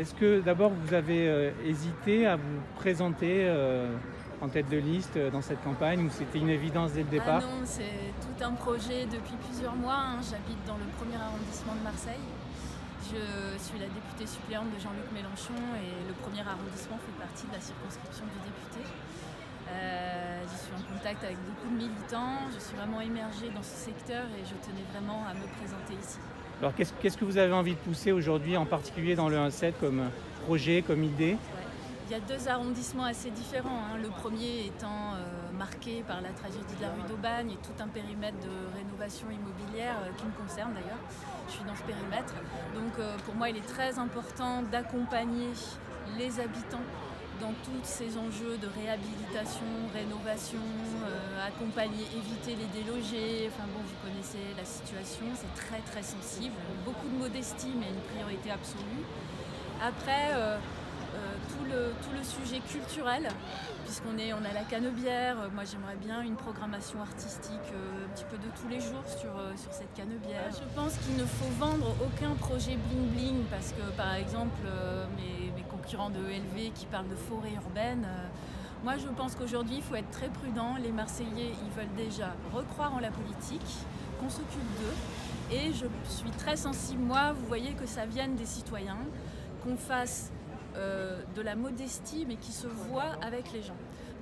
Est-ce que d'abord vous avez hésité à vous présenter en tête de liste dans cette campagne ou c'était une évidence dès le départ? Ah non, c'est tout un projet depuis plusieurs mois. J'habite dans le 1er arrondissement de Marseille. Je suis la députée suppléante de Jean-Luc Mélenchon et le 1er arrondissement fait partie de la circonscription du député. Je suis en contact avec beaucoup de militants, je suis vraiment émergée dans ce secteur et je tenais vraiment à me présenter ici. Alors qu'est-ce que vous avez envie de pousser aujourd'hui, en particulier dans le 1-7 comme projet, comme idée? Il y a deux arrondissements assez différents. Le premier étant marqué par la tragédie de la rue d'Aubagne et tout un périmètre de rénovation immobilière qui me concerne d'ailleurs. Je suis dans ce périmètre. Donc pour moi, il est très important d'accompagner les habitants dans tous ces enjeux de réhabilitation, rénovation, accompagner, éviter les délogés. Enfin bon, vous connaissez la situation, c'est très très sensible. Beaucoup de modestie, mais une priorité absolue. Après, tout le sujet culturel, puisqu'on a la Canebière. Moi j'aimerais bien une programmation artistique un petit peu de tous les jours sur cette Canebière. Je pense qu'il ne faut vendre aucun projet bling bling parce que par exemple mes concurrents de ELV qui parlent de forêt urbaine, moi je pense qu'aujourd'hui il faut être très prudent. Les Marseillais ils veulent déjà recroire en la politique, qu'on s'occupe d'eux et je suis très sensible, moi vous voyez que ça vienne des citoyens, qu'on fasse de la modestie mais qui se voit avec les gens.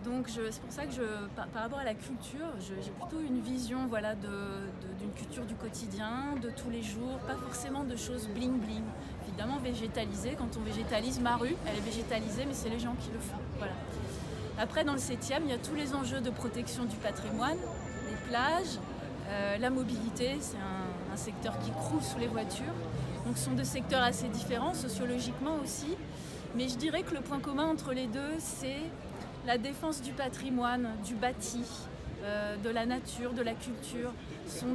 Donc c'est pour ça que par rapport à la culture, j'ai plutôt une vision voilà, d'une culture du quotidien, de tous les jours, pas forcément de choses bling bling. Évidemment végétalisées, quand on végétalise ma rue, elle est végétalisée mais c'est les gens qui le font. Voilà. Après dans le 7e, il y a tous les enjeux de protection du patrimoine, les plages, la mobilité, c'est un secteur qui croule sous les voitures. Donc ce sont deux secteurs assez différents, sociologiquement aussi. Mais je dirais que le point commun entre les deux, c'est la défense du patrimoine, du bâti, de la nature, de la culture. Ce sont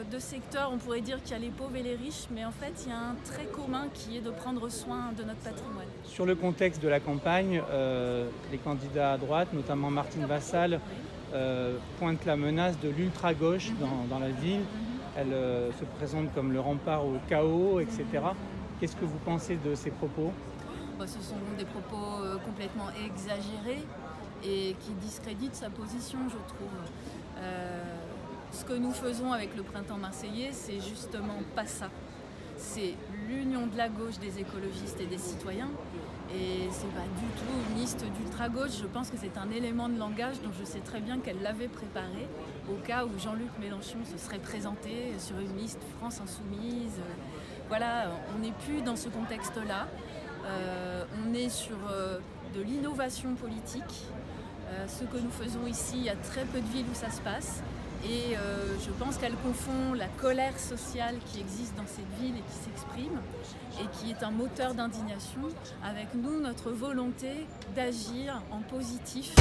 deux secteurs, on pourrait dire qu'il y a les pauvres et les riches, mais en fait il y a un trait commun qui est de prendre soin de notre patrimoine. Sur le contexte de la campagne, les candidats à droite, notamment Martine Vassal, pointent la menace de l'ultra-gauche dans la ville. Elle se présente comme le rempart au chaos, etc. Qu'est-ce que vous pensez de ces propos? Ce sont des propos complètement exagérés et qui discréditent sa position, je trouve. Ce que nous faisons avec le printemps marseillais, c'est justement pas ça. C'est l'union de la gauche, des écologistes et des citoyens. Et c'est pas du tout une liste d'ultra-gauche. Je pense que c'est un élément de langage dont je sais très bien qu'elle l'avait préparé au cas où Jean-Luc Mélenchon se serait présenté sur une liste France Insoumise. Voilà, on n'est plus dans ce contexte-là. On est sur de l'innovation politique. Ce que nous faisons ici, il y a très peu de villes où ça se passe. Et je pense qu'elle confond la colère sociale qui existe dans cette ville et qui s'exprime et qui est un moteur d'indignation avec nous, notre volonté d'agir en positif.